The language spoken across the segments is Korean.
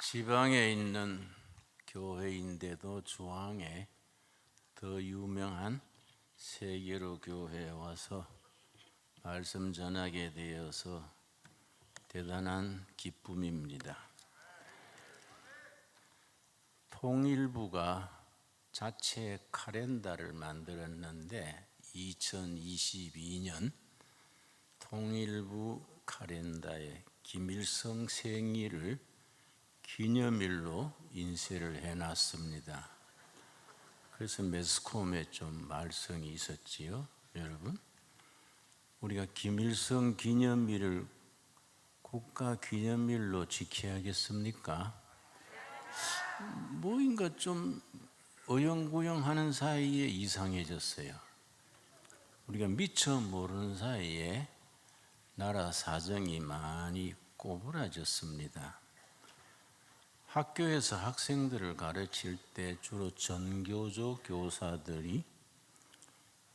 지방에 있는 교회인데도 중앙에 더 유명한 세계로 교회에 와서 말씀 전하게 되어서 대단한 기쁨입니다. 통일부가 자체 카렌다를 만들었는데 2022년 통일부 카렌다에 김일성 생일을 기념일로 인쇄를 해놨습니다. 그래서 매스컴에 좀 말썽이 있었지요, 여러분. 우리가 김일성 기념일을 국가 기념일로 지켜야겠습니까? 뭐인가 좀 어영부영하는 사이에 이상해졌어요. 우리가 미처 모르는 사이에 나라 사정이 많이 꼬부라졌습니다. 학교에서 학생들을 가르칠 때 주로 전교조 교사들이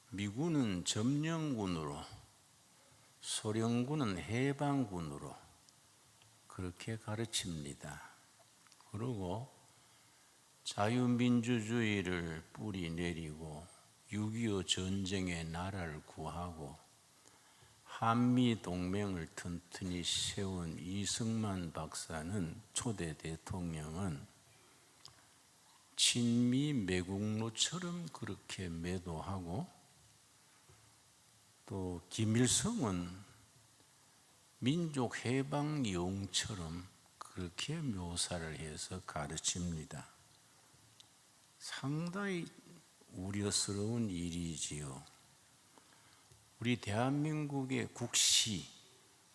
미군은 점령군으로, 소련군은 해방군으로 그렇게 가르칩니다. 그리고 자유민주주의를 뿌리내리고 6.25 전쟁에 나라를 구하고 한미동맹을 튼튼히 세운 이승만 박사는, 초대 대통령은 친미 매국노처럼 그렇게 매도하고, 또 김일성은 민족 해방 영웅처럼 그렇게 묘사를 해서 가르칩니다. 상당히 우려스러운 일이지요. 우리 대한민국의 국시,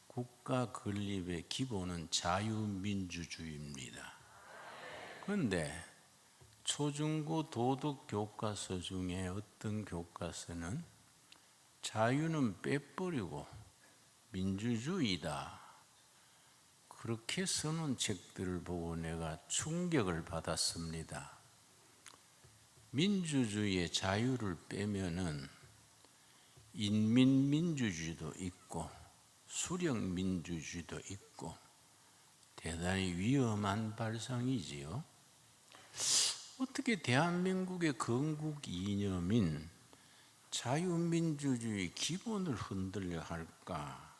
국가 건립의 기본은 자유민주주의입니다. 그런데 초중고 도덕 교과서 중에 어떤 교과서는 자유는 빼버리고 민주주의다, 그렇게 써놓은 책들을 보고 내가 충격을 받았습니다. 민주주의의 자유를 빼면은 인민민주주의도 있고 수령민주주의도 있고 대단히 위험한 발상이지요. 어떻게 대한민국의 건국 이념인 자유민주주의 기본을 흔들려 할까?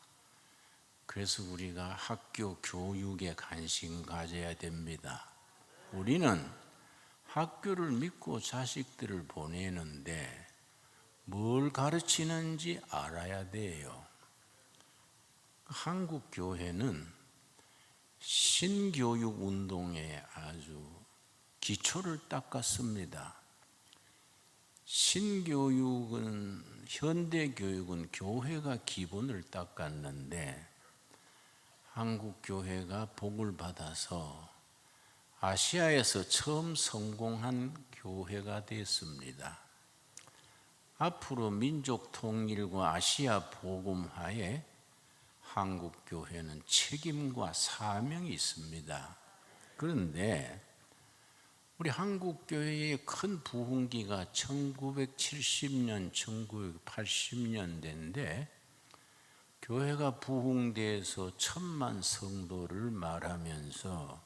그래서 우리가 학교 교육에 관심 가져야 됩니다. 우리는 학교를 믿고 자식들을 보내는데 뭘 가르치는지 알아야 돼요. 한국 교회는 신교육 운동에 아주 기초를 닦았습니다. 신교육은, 현대교육은 교회가 기본을 닦았는데 한국 교회가 복을 받아서 아시아에서 처음 성공한 교회가 됐습니다. 앞으로 민족 통일과 아시아 복음화에 한국 교회는 책임과 사명이 있습니다. 그런데 우리 한국 교회의 큰 부흥기가 1970년, 1980년대인데 교회가 부흥돼서 1000만 성도를 말하면서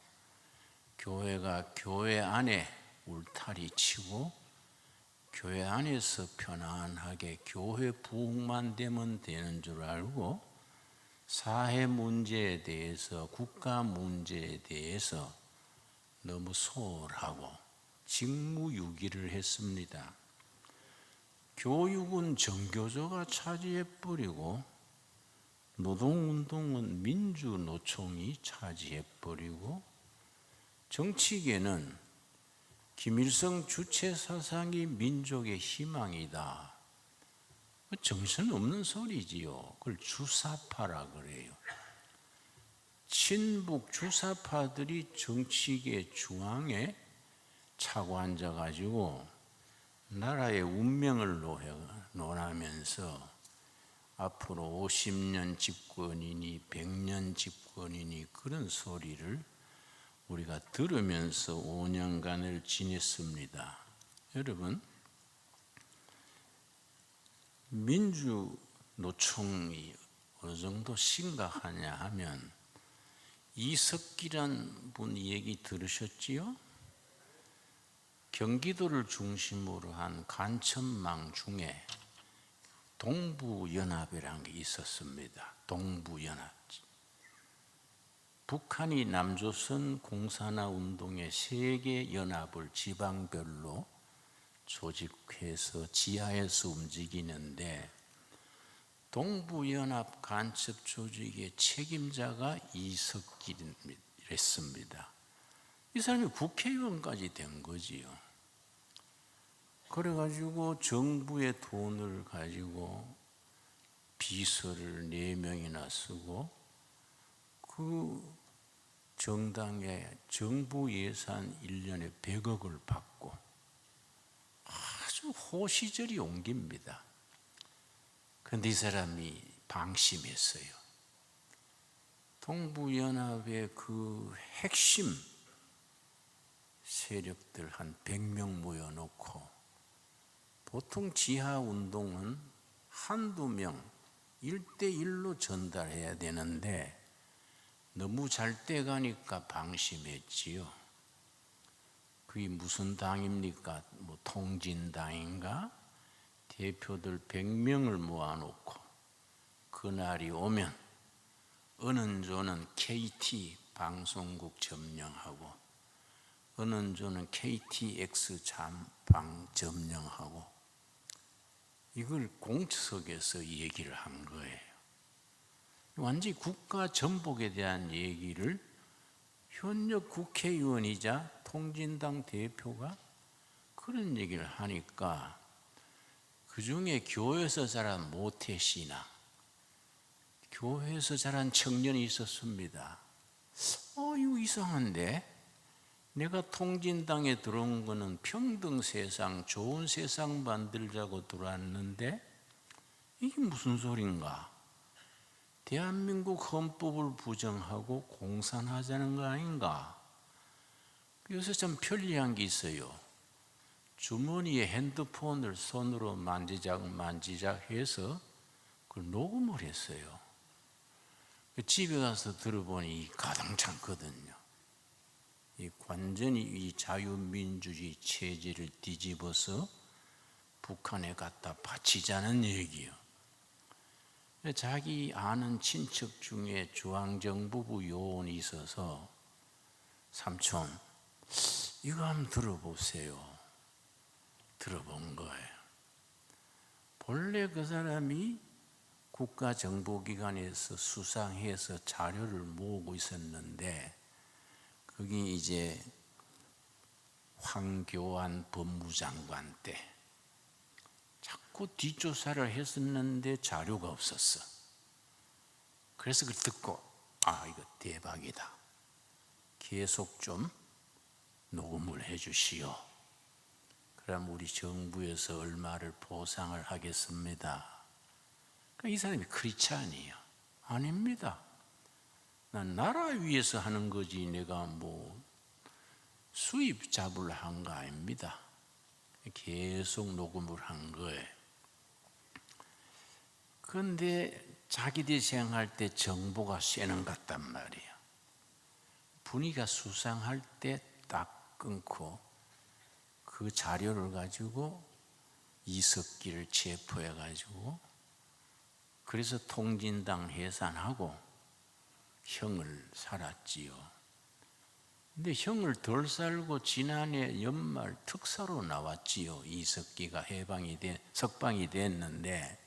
교회가 교회 안에 울타리 치고 교회 안에서 편안하게 교회 부흥만 되면 되는 줄 알고 사회 문제에 대해서, 국가 문제에 대해서 너무 소홀하고 직무유기를 했습니다. 교육은 정교조가 차지해버리고 노동운동은 민주노총이 차지해버리고 정치계는 김일성 주체사상이 민족의 희망이다, 정신없는 소리지요. 그걸 주사파라 그래요. 친북 주사파들이 정치계 중앙에 차고 앉아가지고 나라의 운명을 논하면서 앞으로 50년 집권이니 100년 집권이니 그런 소리를 우리가 들으면서 5년간을 지냈습니다. 여러분, 민주노총이 어느 정도 심각하냐 하면 이석기란 분 얘기 들으셨지요? 경기도를 중심으로 한 간천망 중에 동부연합이라는 게 있었습니다. 동부연합. 북한이 남조선 공산화 운동의 세계 연합을 지방별로 조직해서 지하에서 움직이는데 동부연합 간첩 조직의 책임자가 이석기랬습니다. 이 사람이 국회의원까지 된 거지요. 그래가지고 정부의 돈을 가지고 비서를 4명이나 쓰고 그 정당의 정부 예산 1년에 100억을 받고 아주 호시절이 옮깁니다. 그런데 이 사람이 방심했어요. 동부연합의 그 핵심 세력들 한 100명 모여놓고 보통 지하운동은 한두 명 1대1로 전달해야 되는데 너무 잘 돼가니까 방심했지요. 그게 무슨 당입니까? 뭐 통진당인가? 대표들 100명을 모아놓고 그날이 오면 어느 조는 KT 방송국 점령하고 어느 조는 KTX 잠방 점령하고 이걸 공석에서 얘기를 한 거예요. 완전히 국가 전복에 대한 얘기를 현역 국회의원이자 통진당 대표가 그런 얘기를 하니까 그 중에 교회에서 자란 모태신앙, 교회에서 자란 청년이 있었습니다. 이거 이상한데? 내가 통진당에 들어온 거는 평등 세상, 좋은 세상 만들자고 들어왔는데 이게 무슨 소린가? 대한민국 헌법을 부정하고 공산하자는 거 아닌가? 요새 참 편리한 게 있어요. 주머니에 핸드폰을 손으로 만지작 해서 그걸 녹음을 했어요. 집에 가서 들어보니 가당찮거든요. 완전히 이 자유민주주의 체제를 뒤집어서 북한에 갖다 바치자는 얘기예요. 자기 아는 친척 중에 중앙정보부 요원이 있어서 삼촌 이거 한번 들어보세요. 들어본 거예요. 본래 그 사람이 국가정보기관에서 수상해서 자료를 모으고 있었는데 그게 이제 황교안 법무장관 때 자꾸 뒷조사를 했었는데 자료가 없었어. 그래서 그걸 듣고 이거 대박이다. 계속 좀 녹음을 해 주시오. 그럼 우리 정부에서 얼마를 보상을 하겠습니다. 그러니까 이 사람이 크리스찬이에요. 아닙니다. 난 나라 위해서 하는 거지 내가 뭐 수입 잡으려 한 거 아닙니다. 계속 녹음을 한 거예요. 그런데 자기들이 생각할 때 정보가 쇠는 것 같단 말이에요. 분위기가 수상할 때 딱 끊고 그 자료를 가지고 이석기를 체포해 가지고 그래서 통진당 해산하고 형을 살았지요. 근데 형을 덜 살고 지난해 연말 특사로 나왔지요. 이석기가 석방이 됐는데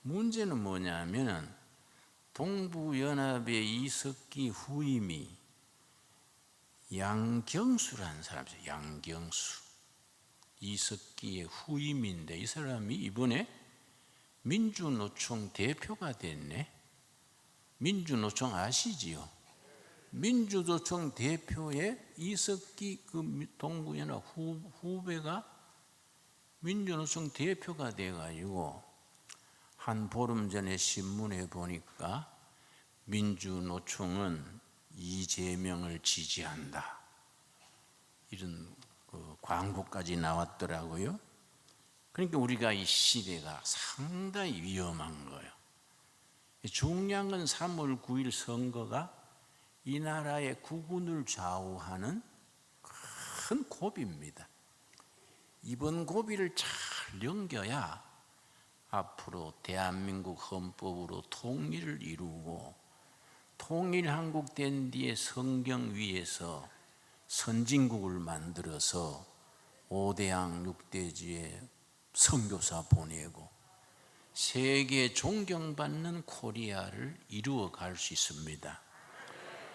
문제는 뭐냐면 동부연합의 이석기 후임이 양경수라는 사람이죠. 양경수. 이석기의 후임인데 이 사람이 이번에 민주노총 대표가 됐네. 민주노총 아시지요? 민주노총 대표의 이석기 그 동부연합 후배가 민주노총 대표가 돼가지고 한 보름 전에 신문에 보니까 민주노총은 이재명을 지지한다. 이런 광고까지 나왔더라고요. 그러니까 우리가 이 시대가 상당히 위험한 거예요. 중요한 건 3월 9일 선거가 이 나라의 국운을 좌우하는 큰 고비입니다. 이번 고비를 잘 넘겨야 앞으로 대한민국 헌법으로 통일을 이루고 통일한국 된 뒤에 성경 위에서 선진국을 만들어서 5대양 6대지에 선교사 보내고 세계 존경받는 코리아를 이루어 갈 수 있습니다.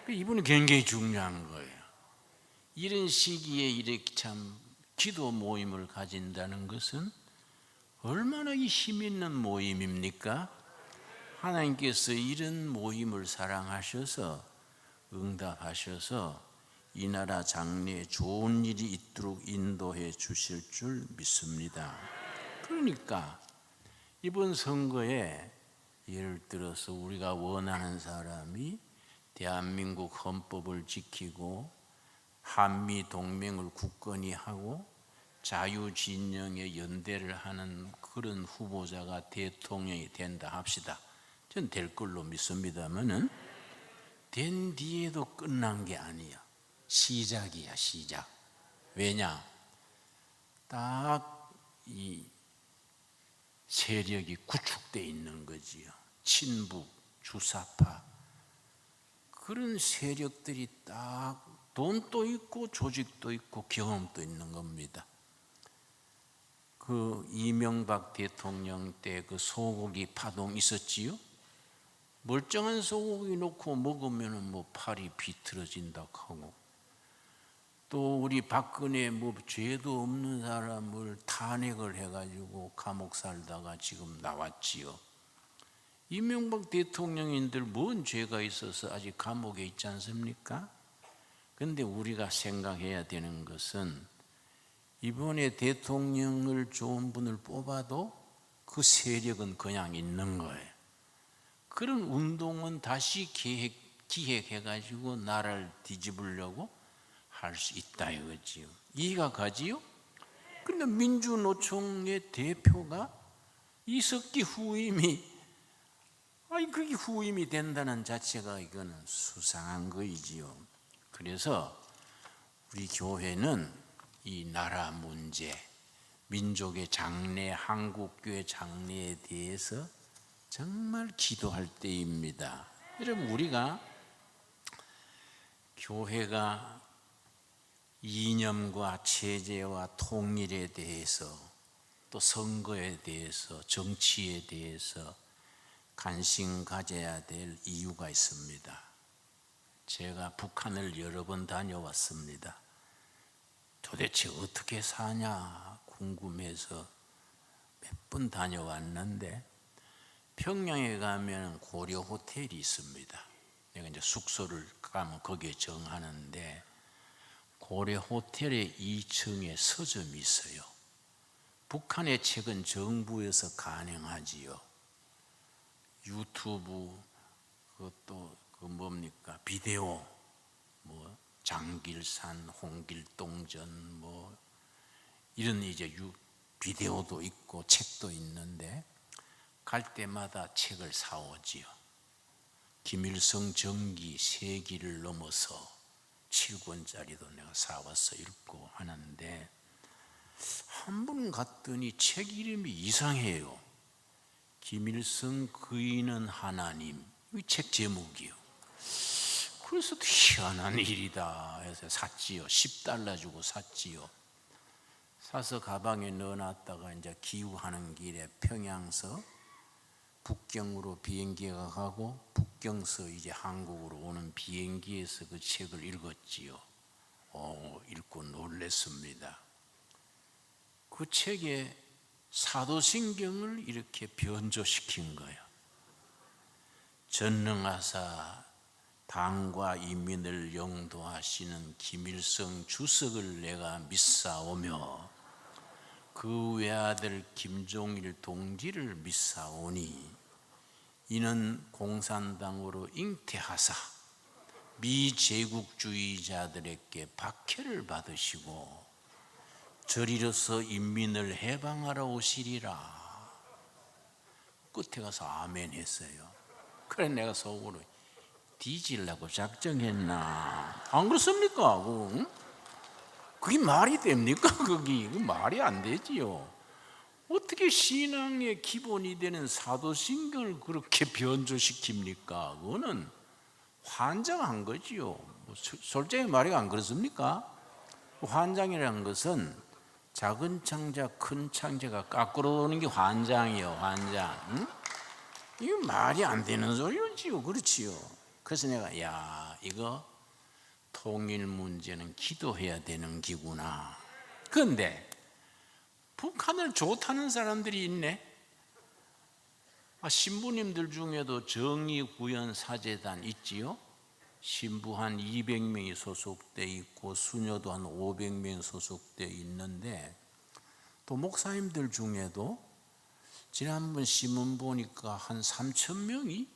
이분은 굉장히 중요한 거예요. 이런 시기에 이렇게 참 기도 모임을 가진다는 것은 얼마나 힘 있는 모임입니까? 하나님께서 이런 모임을 사랑하셔서 응답하셔서 이 나라 장래에 좋은 일이 있도록 인도해 주실 줄 믿습니다. 그러니까 이번 선거에 예를 들어서 우리가 원하는 사람이 대한민국 헌법을 지키고 한미 동맹을 굳건히 하고 자유진영의 연대를 하는 그런 후보자가 대통령이 된다 합시다. 전 될 걸로 믿습니다만은 된 뒤에도 끝난 게 아니야. 시작이야, 시작. 왜냐? 딱 이 세력이 구축되어 있는 거지요. 친북, 주사파 그런 세력들이 딱 돈도 있고 조직도 있고 경험도 있는 겁니다. 그 이명박 대통령 때 그 소고기 파동 있었지요? 멀쩡한 소고기 놓고 먹으면 뭐 팔이 비틀어진다 하고, 또 우리 박근혜 뭐 죄도 없는 사람을 탄핵을 해가지고 감옥 살다가 지금 나왔지요. 이명박 대통령인들 뭔 죄가 있어서 아직 감옥에 있지 않습니까? 그런데 우리가 생각해야 되는 것은 이번에 대통령을 좋은 분을 뽑아도 그 세력은 그냥 있는 거예요. 그런 운동은 다시 기획해가지고 나라를 뒤집으려고 할 수 있다 이거지요. 이해가 가지요? 그런데 민주노총의 대표가 이석기 후임이 그게 후임이 된다는 자체가 이거는 수상한 거이지요. 그래서 우리 교회는 이 나라 문제, 민족의 장래, 한국교회 장래에 대해서 정말 기도할 때입니다. 여러분, 우리가 교회가 이념과 체제와 통일에 대해서 또 선거에 대해서 정치에 대해서 관심 가져야 될 이유가 있습니다. 제가 북한을 여러 번 다녀왔습니다. 도대체 어떻게 사냐 궁금해서 몇 번 다녀왔는데, 평양에 가면 고려 호텔이 있습니다. 내가 이제 숙소를 가면 거기에 정하는데, 고려 호텔의 2층에 서점이 있어요. 북한의 책은 정부에서 가능하지요. 유튜브, 그것도 뭡니까? 비디오, 뭐 장길산, 홍길동전, 뭐 이런 이제 비디오도 있고 책도 있는데 갈 때마다 책을 사오지요. 김일성 정기 세기를 넘어서 7권짜리도 내가 사와서 읽고 하는데, 한 번 갔더니 책 이름이 이상해요. 김일성 그이는 하나님, 이 책 제목이요. 그래서 희한한 일이다 해서 샀지요. $10 주고 샀지요. 사서 가방에 넣어놨다가 이제 기후하는 길에 평양서 북경으로 비행기가 가고 북경서 이제 한국으로 오는 비행기에서 그 책을 읽었지요. 읽고 놀랐습니다. 그 책에 사도신경을 이렇게 변조시킨 거예요. 전능하사 당과 인민을 영도하시는 김일성 주석을 내가 믿사오며 그 외아들 김종일 동지를 믿사오니 이는 공산당으로 잉태하사 미제국주의자들에게 박해를 받으시고 저리로서 인민을 해방하러 오시리라. 끝에 가서 아멘 했어요. 그래 내가 속으로 뒤지려고 작정했나? 안 그렇습니까? 그게 말이 됩니까? 그게 말이 안 되지요. 어떻게 신앙의 기본이 되는 사도신경을 그렇게 변조시킵니까? 그거는 환장한 거지요. 솔직히 말이 안 그렇습니까? 환장이라는 것은 작은 창자 큰 창자가 거꾸로 오는 게 환장이요. 환장. 응? 이거 말이 안 되는 소리지요. 그렇지요. 그래서 내가 이거 통일 문제는 기도해야 되는 기구나. 그런데 북한을 좋다는 사람들이 있네. 신부님들 중에도 정의구현사재단 있지요. 신부 한 200명이 소속돼 있고 수녀도 한 500명 소속돼 있는데, 또 목사님들 중에도 지난번 신문 보니까 한 3,000명이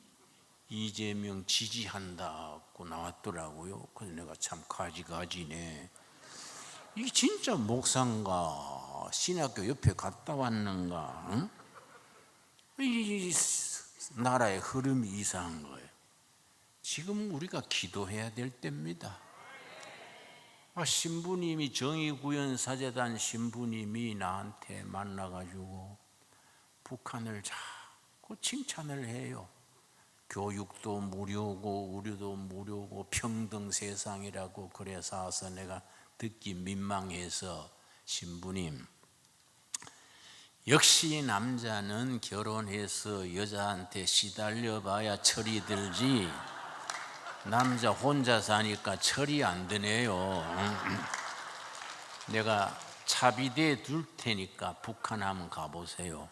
이재명 지지한다고 나왔더라고요. 그래서 내가 참 가지가지네. 이게 진짜 목사인가 신학교 옆에 갔다 왔는가? 응? 이 나라의 흐름이 이상한 거예요. 지금 우리가 기도해야 될 때입니다. 신부님이 정의구현사재단 신부님이 나한테 만나가지고 북한을 자꾸 칭찬을 해요. 교육도 무료고 의료도 무료고 평등 세상이라고. 그래서 내가 듣기 민망해서, 신부님, 역시 남자는 결혼해서 여자한테 시달려 봐야 철이 들지 남자 혼자 사니까 철이 안 드네요. 내가 차비대 둘 테니까 북한 한번 가보세요.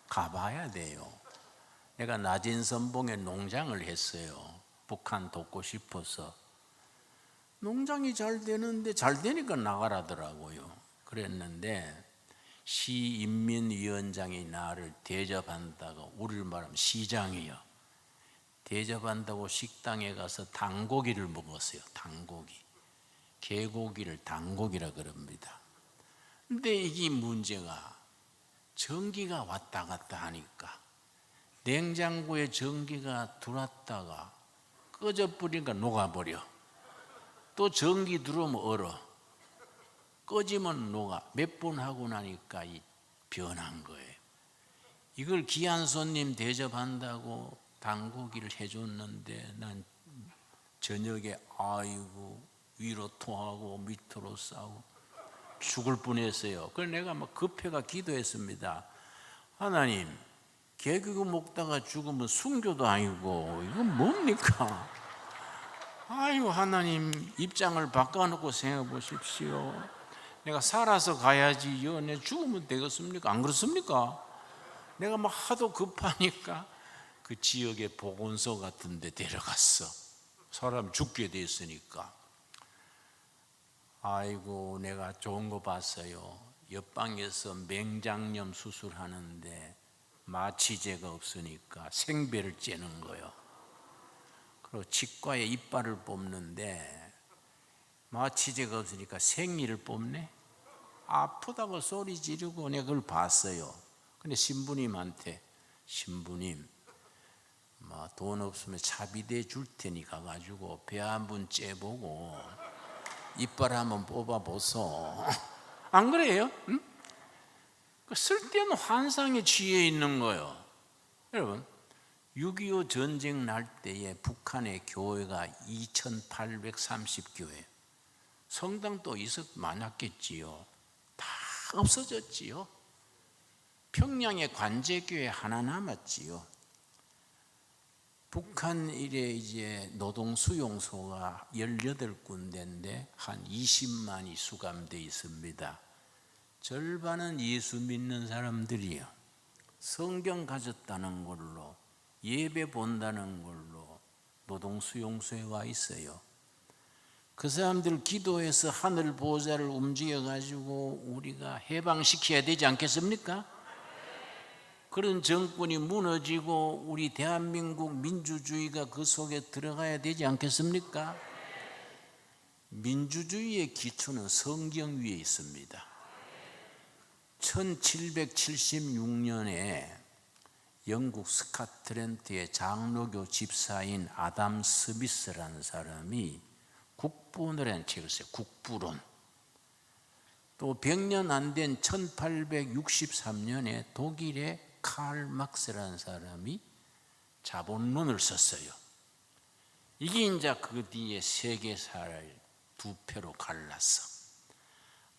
가봐야 돼요. 내가 낮은 선봉에 농장을 했어요. 북한 돕고 싶어서. 농장이 잘 되는데 잘 되니까 나가라더라고요. 그랬는데 시인민위원장이 나를 대접한다고, 우리를 말하면 시장이요, 대접한다고 식당에 가서 닭고기를 먹었어요. 닭고기. 개고기를 닭고기라 그럽니다. 근데 이게 문제가 전기가 왔다 갔다 하니까 냉장고에 전기가 들어왔다가 꺼져버리니까 녹아버려. 또 전기 들어오면 얼어. 꺼지면 녹아. 몇 번 하고 나니까 변한 거예요. 이걸 귀한 손님 대접한다고 닭고기를 해줬는데 난 저녁에 위로 토하고 밑으로 싸고 죽을 뻔했어요. 그래서 내가 막 급해가 기도했습니다. 하나님, 개그고 먹다가 죽으면 순교도 아니고 이건 뭡니까? 하나님, 입장을 바꿔놓고 생각해 보십시오. 내가 살아서 가야지요. 내 죽으면 되겠습니까? 안 그렇습니까? 내가 막 하도 급하니까 그 지역의 보건소 같은 데 데려갔어. 사람 죽게 됐으니까. 내가 좋은 거 봤어요. 옆방에서 맹장염 수술하는데 마취제가 없으니까 생배를 째는 거예요. 그리고 치과에 이빨을 뽑는데 마취제가 없으니까 생리를 뽑네. 아프다고 소리 지르고 내가 그걸 봤어요. 근데 신부님한테, 신부님, 돈 없으면 차비대 줄 테니 가가지고 배 한 번 째보고 이빨 한번 뽑아보소. 안 그래요? 응? 쓸데없는 환상에 취해 있는 거예요. 여러분, 6.25 전쟁 날 때에 북한의 교회가 2,830교회, 성당도 많았겠지요. 다 없어졌지요. 평양에 관제교회 하나 남았지요. 북한 일에 이제 노동수용소가 18군데인데 한 20만이 수감되어 있습니다. 절반은 예수 믿는 사람들이요. 성경 가졌다는 걸로, 예배 본다는 걸로 노동수용소에 와 있어요. 그 사람들 기도해서 하늘 보좌를 움직여가지고 우리가 해방시켜야 되지 않겠습니까? 그런 정권이 무너지고 우리 대한민국 민주주의가 그 속에 들어가야 되지 않겠습니까? 민주주의의 기초는 성경 위에 있습니다. 1776년에 영국 스카틀랜드의 장로교 집사인 아담 스미스라는 사람이 국부론이라는 책을 써요. 국부론. 또 100년 안 된 1863년에 독일의 칼 막스라는 사람이 자본론을 썼어요. 이게 이제 그 뒤에 세계사를 두 표로 갈랐어.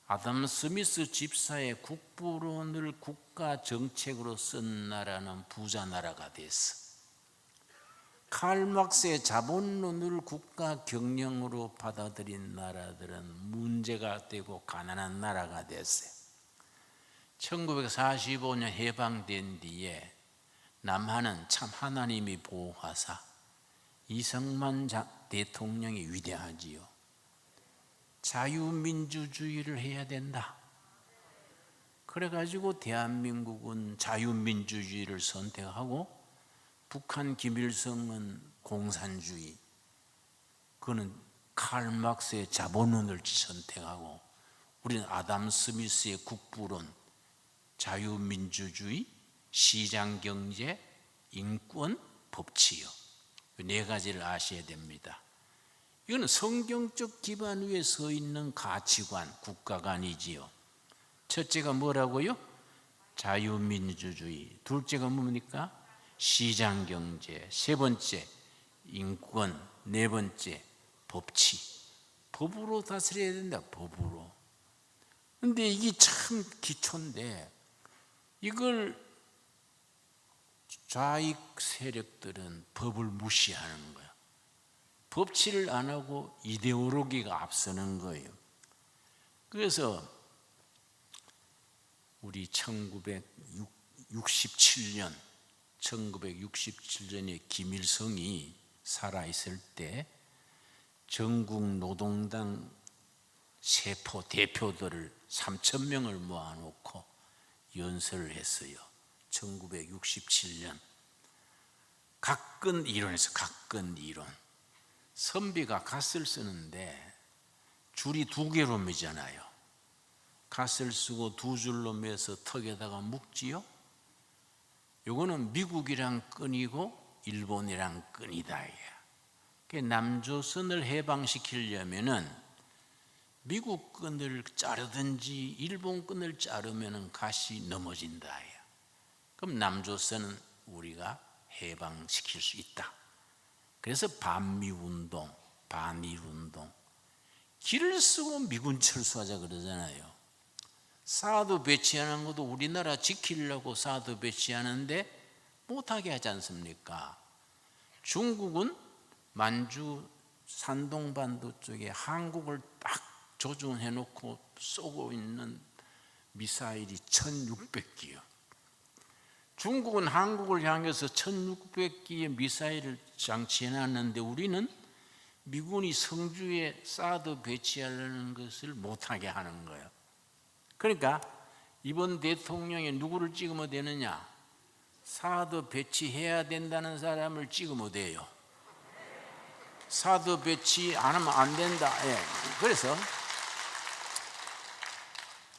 아담 스미스 집사의 국부론을 국가 정책으로 쓴 나라는 부자 나라가 됐어. 칼 막스의 자본론을 국가 경영으로 받아들인 나라들은 문제가 되고 가난한 나라가 됐어요. 1945년 해방된 뒤에 남한은 참 하나님이 보호하사 이승만 대통령이 위대하지요. 자유민주주의를 해야 된다. 그래가지고 대한민국은 자유민주주의를 선택하고 북한 김일성은 공산주의, 그는 칼 막스의 자본론을 선택하고 우리는 아담 스미스의 국부론, 자유민주주의, 시장경제, 인권, 법치요. 네 가지를 아셔야 됩니다. 이거는 성경적 기반 위에 서 있는 가치관, 국가관이지요. 첫째가 뭐라고요? 자유민주주의. 둘째가 뭡니까? 시장경제. 세 번째 인권. 네 번째 법치. 법으로 다스려야 된다. 법으로. 근데 이게 참 기초인데 이걸 좌익 세력들은 법을 무시하는 거야. 법치를 안 하고 이데올로기가 앞서는 거예요. 그래서 우리 1967년에 김일성이 살아있을 때 전국 노동당 세포 대표들을 3,000명을 모아놓고 연설을 했어요. 1967년. 각근 이론에서 각근 이론. 선비가 갓을 쓰는데 줄이 두 개로 매잖아요. 갓을 쓰고 두 줄로 매서 턱에다가 묶지요. 요거는 미국이랑 끈이고 일본이랑 끈이다. 남조선을 해방시키려면은 미국 끈을 자르든지 일본 끈을 자르면은 갓이 넘어진다. 그럼 남조선은 우리가 해방시킬 수 있다. 그래서 반미운동, 반일운동, 길을 쓰고 미군 철수하자 그러잖아요. 사드 배치하는 것도 우리나라 지키려고 사드 배치하는데 못하게 하지 않습니까? 중국은 만주 산동반도 쪽에 한국을 딱 조준해놓고 쏘고 있는 미사일이 1600기요. 중국은 한국을 향해서 1600기의 미사일을 장치해놨는데 우리는 미군이 성주에 사드 배치하려는 것을 못하게 하는 거예요. 그러니까 이번 대통령이 누구를 찍으면 되느냐? 사드 배치해야 된다는 사람을 찍으면 돼요. 사드 배치 안 하면 안 된다. 예. 그래서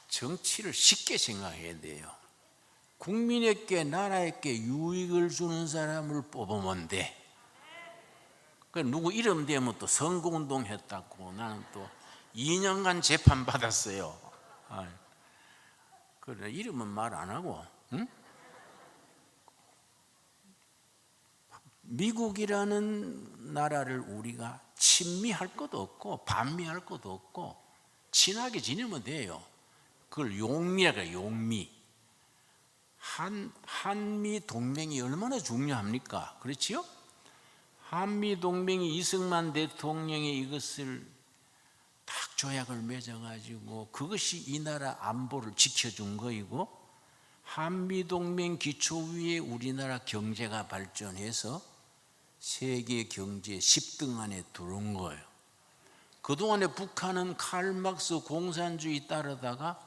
정치를 쉽게 생각해야 돼요. 국민에게 나라에게 유익을 주는 사람을 뽑으면 돼. 누구 이름 되면 또 선거운동 했다고 나는 또 2년간 재판 받았어요. 그래 이름은 말 안 하고. 응? 미국이라는 나라를 우리가 친미할 것도 없고 반미할 것도 없고 친하게 지내면 돼요. 그걸 용미라고 해요. 용미. 한미 동맹이 얼마나 중요합니까? 그렇지요? 한미 동맹이 이승만 대통령이 이것을 딱 조약을 맺어가지고 그것이 이 나라 안보를 지켜준 거이고 한미 동맹 기초 위에 우리나라 경제가 발전해서 세계 경제 10등 안에 들어온 거예요. 그동안에 북한은 칼 막스 공산주의 따르다가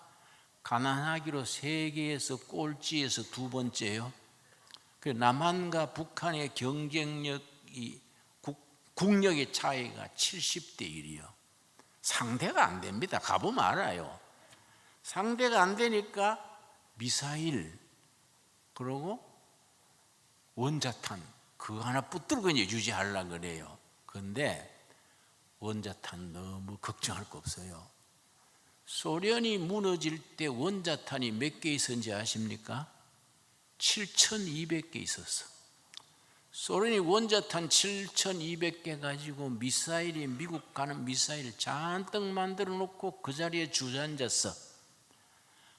가난하기로 세계에서 꼴찌에서 두 번째요. 남한과 북한의 경쟁력이 국력의 차이가 70대 1이요. 상대가 안 됩니다. 가보면 알아요. 상대가 안 되니까 미사일 그리고 원자탄 그거 하나 붙들고 이제 유지하려고 그래요. 그런데 원자탄 너무 걱정할 거 없어요. 소련이 무너질 때 원자탄이 몇 개 있었는지 아십니까? 7,200개 있었어. 소련이 원자탄 7,200개 가지고 미사일이 미국 가는 미사일 잔뜩 만들어 놓고 그 자리에 주저앉았어.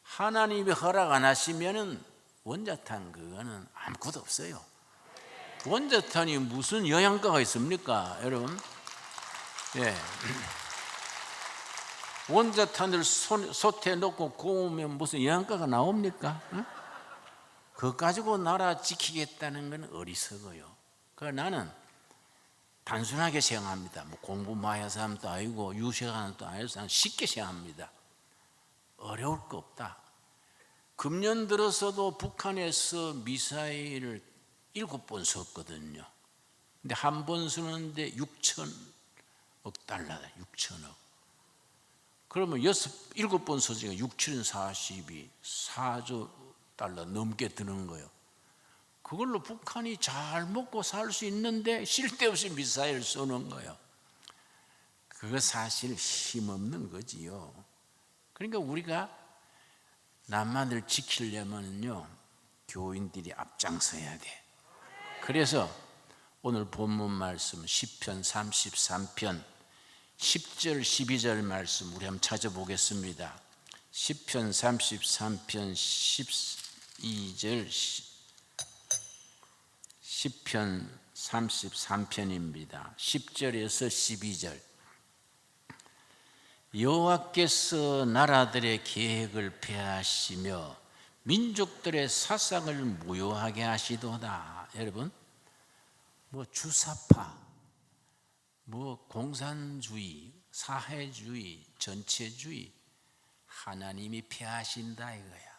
하나님이 허락 안 하시면은 원자탄 그거는 아무것도 없어요. 원자탄이 무슨 영양가가 있습니까, 여러분? 예. 원자탄을 솥에 넣고 구우면 무슨 영양가가 나옵니까? 응? 그거 가지고 나라 지키겠다는 건 어리석어요. 그러니까 나는 단순하게 생각합니다. 뭐 공부 많이 해서 사람도 아니고 유식하는 사람도 아니고 쉽게 생각합니다. 어려울 거 없다. 금년 들어서도 북한에서 미사일을 7번 쐈거든요. 근데 한 번 쏘는데 6천억 달러다. 6천억. 그러면 7번 쏘니까 6, 7, 40이 4조 달러 넘게 드는 거예요. 그걸로 북한이 잘 먹고 살 수 있는데 쓸데없이 미사일 쏘는 거예요. 그거 사실 힘없는 거지요. 그러니까 우리가 남한을 지키려면요 교인들이 앞장서야 돼. 그래서 오늘 본문 말씀 시편 33편 10절 12절 말씀 우리 한번 찾아보겠습니다. 시편 33편 12절 시편 33편입니다. 10절에서 12절. 여호와께서 나라들의 계획을 폐하시며 민족들의 사상을 무효하게 하시도다. 여러분, 뭐 주사파, 뭐 공산주의, 사회주의, 전체주의 하나님이 폐하신다 이거야.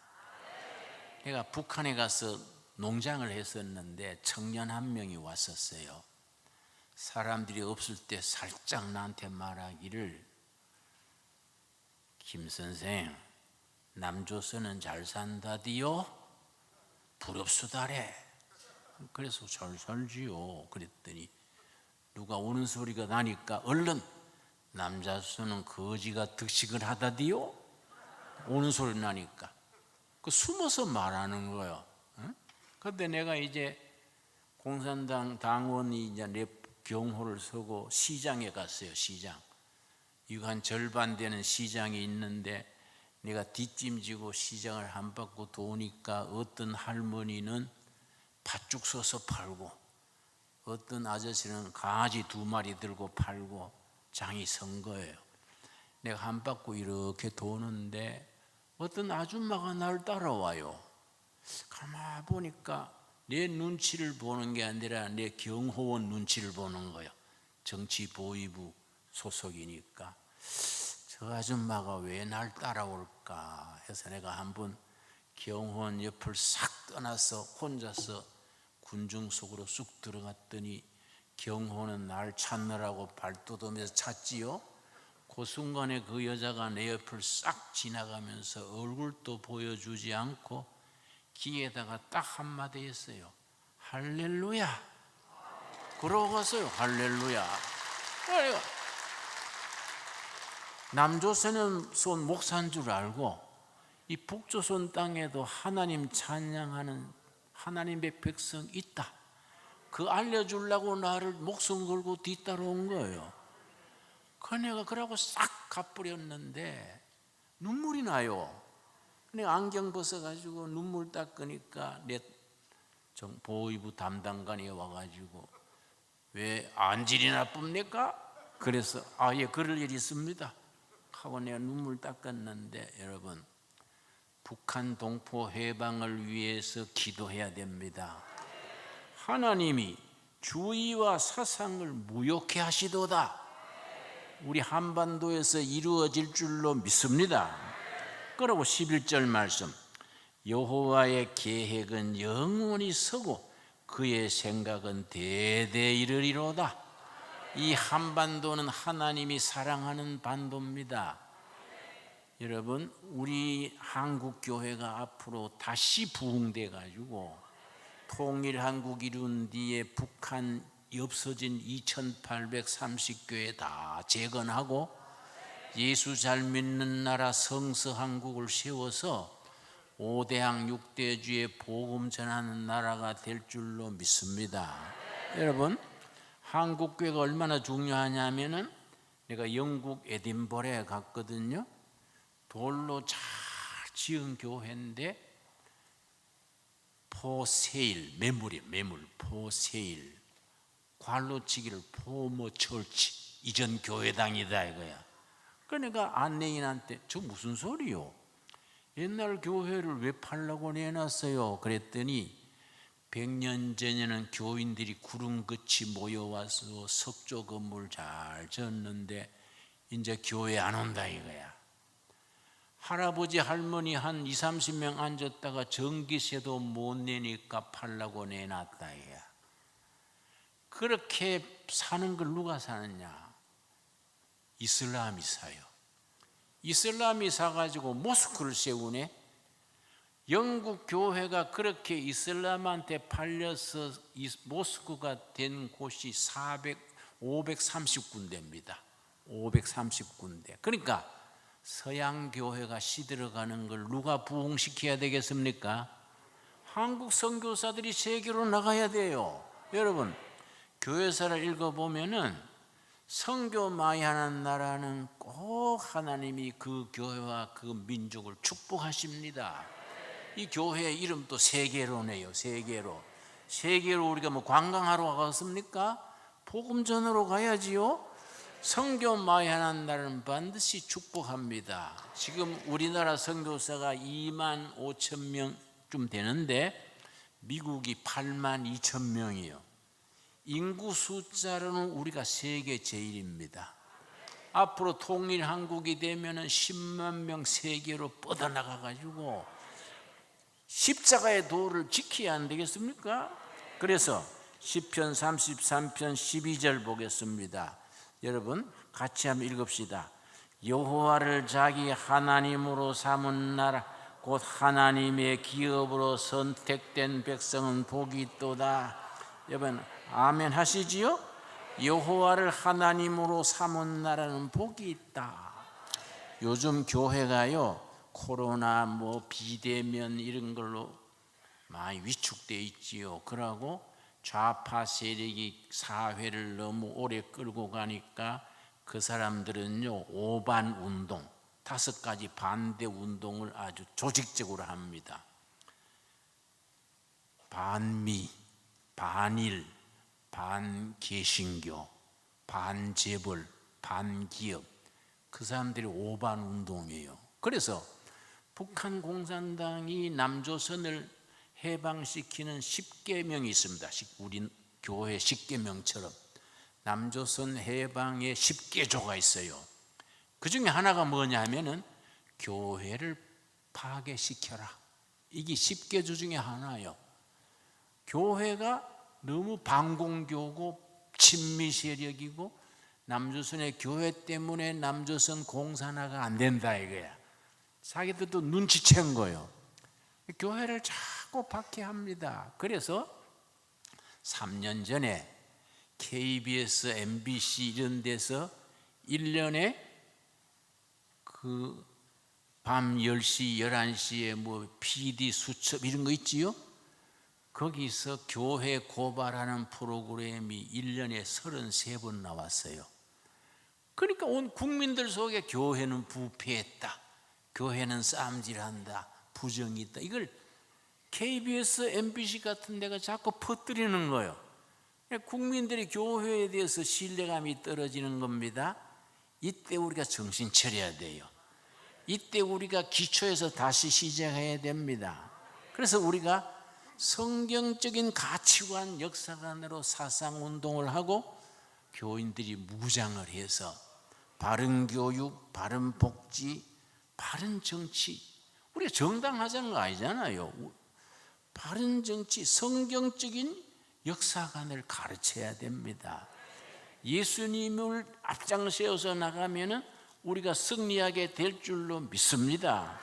내가 북한에 가서 농장을 했었는데 청년 한 명이 왔었어요. 사람들이 없을 때 살짝 나한테 말하기를, 김 선생, 남조선은 잘 산다디요? 부럽수다래. 그래서 잘 살지요. 그랬더니 누가 우는 소리가 나니까 얼른 남자수는 거지가 득식을 하다디요? 우는 소리 나니까 그 숨어서 말하는 거예요. 그런데 내가 이제 공산당 당원이 이제 내 경호를 서고 시장에 갔어요. 시장. 이거 한 절반 되는 시장이 있는데 내가 뒷짐지고 시장을 한 바퀴 도니까 어떤 할머니는 팥죽 써서 팔고 어떤 아저씨는 강아지 2마리 들고 팔고 장이 선 거예요. 내가 한 바퀴 이렇게 도는데 어떤 아줌마가 날 따라와요. 가만 보니까 내 눈치를 보는 게 아니라 내 경호원 눈치를 보는 거예요. 정치 보위부 소속이니까 저 아줌마가 왜 날 따라올까 해서 내가 한번 경호원 옆을 싹 떠나서 혼자서 군중 속으로 쑥 들어갔더니 경호원은 날 찾느라고 발돋움해서 찾지요. 그 순간에 그 여자가 내 옆을 싹 지나가면서 얼굴도 보여주지 않고 귀에다가 딱 한마디 했어요. 할렐루야. 그러고 갔어요. 할렐루야. 남조선은 목사인 줄 알고 이 북조선 땅에도 하나님 찬양하는 하나님의 백성 있다. 그 알려주려고 나를 목숨 걸고 뒤따라온 거예요. 그 내가 그러고 싹 가버렸는데 눈물이 나요. 내가 안경 벗어가지고 눈물 닦으니까 내 보위부 담당관이 와가지고 왜 안질이 나쁩니까? 그래서 예 그럴 일이 있습니다 하고 내가 눈물 닦았는데 여러분 북한 동포 해방을 위해서 기도해야 됩니다. 하나님이 주의와 사상을 무효케 하시도다. 우리 한반도에서 이루어질 줄로 믿습니다. 그리고 11절 말씀 여호와의 계획은 영원히 서고 그의 생각은 대대 이르리로다. 이 한반도는 하나님이 사랑하는 반도입니다. 여러분 우리 한국 교회가 앞으로 다시 부흥돼 가지고 통일한국 이룬 뒤에 북한 없어진 2830교회 다 재건하고 예수 잘 믿는 나라 성서 한국을 세워서 5대양 6대주의 복음 전하는 나라가 될 줄로 믿습니다. 여러분, 한국교회가 얼마나 중요하냐면은 내가 영국 에딘버러에 갔거든요. 돌로 잘 지은 교회인데 포세일, 매물, 포세일, 관로치기를 포머 철치, 이전 교회당이다 이거야. 그러니까 안내인한테 저 무슨 소리요? 옛날 교회를 왜 팔라고 내놨어요? 그랬더니 100년 전에는 교인들이 구름같이 모여와서 석조 건물 잘 지었는데 이제 교회 안 온다 이거야. 할아버지 할머니 한 20-30명 앉았다가 전기세도 못 내니까 팔라고 내놨다 이거야. 그렇게 사는 걸 누가 사느냐? 이슬람이 사요. 이슬람이 사가지고 모스크를 세우네. 영국 교회가 그렇게 이슬람한테 팔려서 모스크가 된 곳이 530군데입니다. 530군데. 그러니까 서양 교회가 시들어가는 걸 누가 부흥시켜야 되겠습니까? 한국 선교사들이 세계로 나가야 돼요. 여러분, 교회사를 읽어보면은 선교 많이 하는 나라는 꼭 하나님이 그 교회와 그 민족을 축복하십니다. 이 교회의 이름도 세계로네요. 세계로 우리가 뭐 관광하러 가겠습니까? 복음 전하러 가야지요. 선교 많이 하는 나라는 반드시 축복합니다. 지금 우리나라 선교사가 25,000명쯤 되는데 미국이 82,000명이요. 인구 숫자로는 우리가 세계 제일입니다. 앞으로 통일한국이 되면 10만 명 세계로 뻗어나가가지고 십자가의 도를 지켜야 안 되겠습니까? 그래서 시편 33편 12절 보겠습니다. 여러분 같이 한번 읽읍시다. 여호와를 자기 하나님으로 삼은 나라 곧 하나님의 기업으로 선택된 백성은 복이 있도다. 여러분 아멘 하시지요? 여호와를 하나님으로 삼은 나라는 복이 있다. 요즘 교회가요 코로나 뭐 비대면 이런 걸로 많이 위축되어 있지요. 그러고 좌파 세력이 사회를 너무 오래 끌고 가니까 그 사람들은요 오반 운동 5가지 반대 운동을 아주 조직적으로 합니다. 반미, 반일, 반개신교, 반재벌, 반기업, 그 사람들이 오반 운동이에요. 그래서 북한 공산당이 남조선을 해방시키는 10계명이 있습니다. 우리 교회 10계명처럼 남조선 해방에 10계조가 있어요. 그 중에 하나가 뭐냐 하면은 교회를 파괴시켜라. 이게 10계조 중에 하나예요. 교회가 너무 반공교고 친미 세력이고 남조선의 교회 때문에 남조선 공산화가 안 된다 이거야. 자기들도 눈치챈 거예요. 교회를 자꾸 박해합니다. 그래서 3년 전에 KBS, MBC 이런 데서 1년에 그 밤 10시, 11시에 뭐 PD 수첩 이런 거 있지요? 거기서 교회 고발하는 프로그램이 1년에 33번 나왔어요. 그러니까 온 국민들 속에 교회는 부패했다, 교회는 쌈질한다, 부정이 있다, 이걸 KBS, MBC 같은 데가 자꾸 퍼뜨리는 거예요. 국민들이 교회에 대해서 신뢰감이 떨어지는 겁니다. 이때 우리가 정신 차려야 돼요. 이때 우리가 기초에서 다시 시작해야 됩니다. 그래서 우리가 성경적인 가치관 역사관으로 사상운동을 하고 교인들이 무장을 해서 바른 교육, 바른 복지, 바른 정치, 우리가 정당하자는 거 아니잖아요. 바른 정치, 성경적인 역사관을 가르쳐야 됩니다. 예수님을 앞장세워서 나가면은 우리가 승리하게 될 줄로 믿습니다.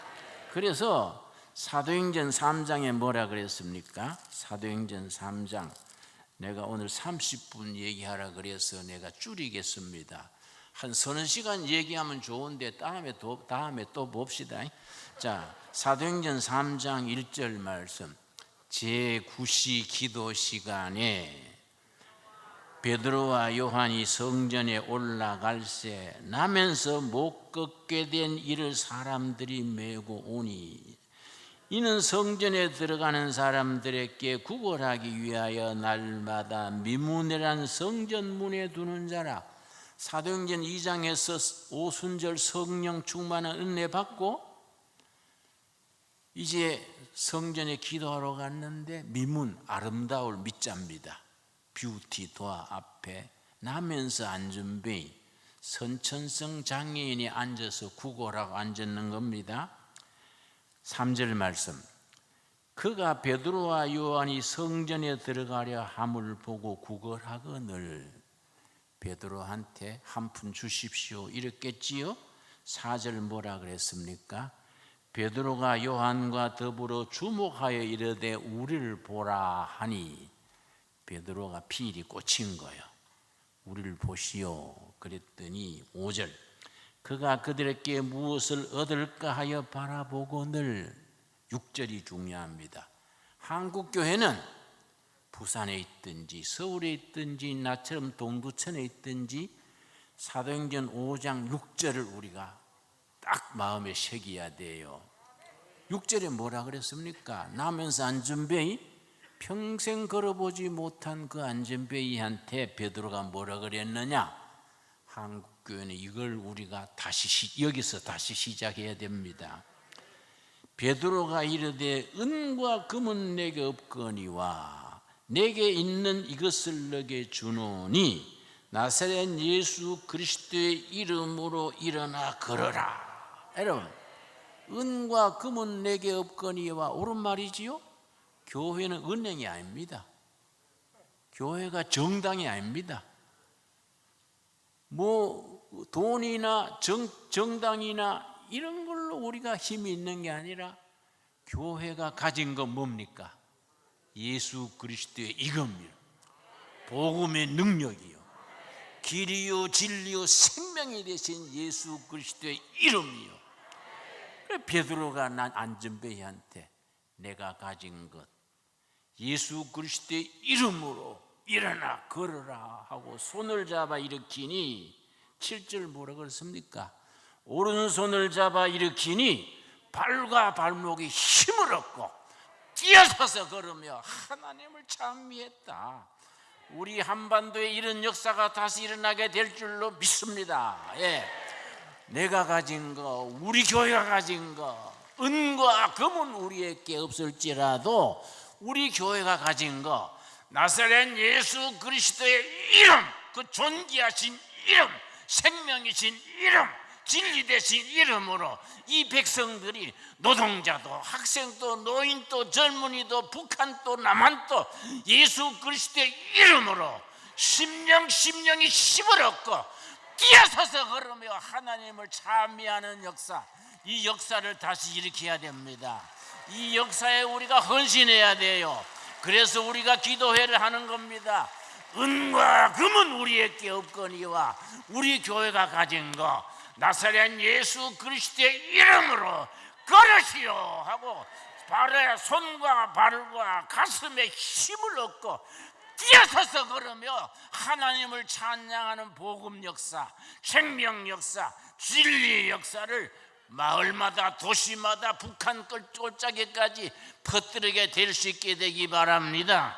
그래서 사도행전 3장에 뭐라 그랬습니까? 사도행전 3장. 내가 오늘 30분 얘기하라 그래서 내가 줄이겠습니다. 한 서너 시간 얘기하면 좋은데 다음에 또 봅시다. 자, 사도행전 3장 1절 말씀. 제9시 기도 시간에 베드로와 요한이 성전에 올라갈새 나면서 못 걷게 된 이를 사람들이 메고 오니 이는 성전에 들어가는 사람들에게 구걸하기 위하여 날마다 미문이란 성전 문에 두는 자라. 사도행전 2장에서 오순절 성령 충만한 은혜 받고 이제 성전에 기도하러 갔는데 미문, 아름다울 밑자입니다. 뷰티 도화 앞에 나면서 앉은 베인, 선천성 장애인이 앉아서 구걸하고 앉았는 겁니다. 3절 말씀. 그가 베드로와 요한이 성전에 들어가려 함을 보고 구걸하거늘 베드로한테 한 푼 주십시오 이랬겠지요. 4절 뭐라 그랬습니까? 베드로가 요한과 더불어 주목하여 이르되 우리를 보라 하니 베드로가 필이 꽂힌 거예요. 우리를 보시오. 그랬더니 5절. 그가 그들에게 무엇을 얻을까 하여 바라보고늘. 6절이 중요합니다. 한국 교회는 부산에 있든지 서울에 있든지 나처럼 동두천에 있든지 사도행전 5장 6절을 우리가 딱 마음에 새겨야 돼요. 6절에 뭐라 그랬습니까? 나면서 앉은 베이, 평생 걸어보지 못한 그 앉은 베이한테 베드로가 뭐라 그랬느냐? 한국교회는 이걸 우리가 여기서 다시 시작해야 됩니다. 베드로가 이르되 은과 금은 내게 없거니와 내게 있는 이것을 너게 주노니 나사렛 예수 그리스도의 이름으로 일어나 걸어라. 여러분, 은과 금은 내게 없거니와 옳은 말이지요? 교회는 은행이 아닙니다. 교회가 정당이 아닙니다. 뭐 돈이나 정당이나 이런 걸로 우리가 힘이 있는 게 아니라 교회가 가진 건 뭡니까? 예수 그리스도의 이겁니다. 복음의 능력이요, 길이요 진리요 생명이 되신 예수 그리스도의 이름이요. 그래 베드로가 난 앉은 베이한테 내가 가진 것 예수 그리스도의 이름으로 일어나 걸어라 하고 손을 잡아 일으키니 7절 뭐라 그랬습니까? 오른손을 잡아 일으키니 발과 발목이 힘을 얻고 뛰어서서 걸으며 하나님을 찬미했다. 우리 한반도에 이런 역사가 다시 일어나게 될 줄로 믿습니다. 예. 내가 가진 거, 우리 교회가 가진 거, 은과 금은 우리에게 없을지라도 우리 교회가 가진 거 나사렛 예수 그리스도의 이름, 그 존귀하신 이름, 생명이신 이름, 진리 되신 이름으로 이 백성들이 노동자도 학생도 노인도 젊은이도 북한도 남한도 예수 그리스도의 이름으로 심령이 힘을 얻고 뛰어서서 걸으며 하나님을 찬미하는 역사, 이 역사를 다시 일으켜야 됩니다. 이 역사에 우리가 헌신해야 돼요. 그래서 우리가 기도회를 하는 겁니다. 은과 금은 우리에게 없거니와 우리 교회가 가진 거 나사렛 예수 그리스도의 이름으로 걸으시오 하고 발에 손과 발과 가슴에 힘을 얻고 뛰어서서 걸으며 하나님을 찬양하는 복음 역사, 생명 역사, 진리 역사를 마을마다 도시마다 북한 꼴짝이까지 퍼뜨리게 될 수 있게 되기 바랍니다.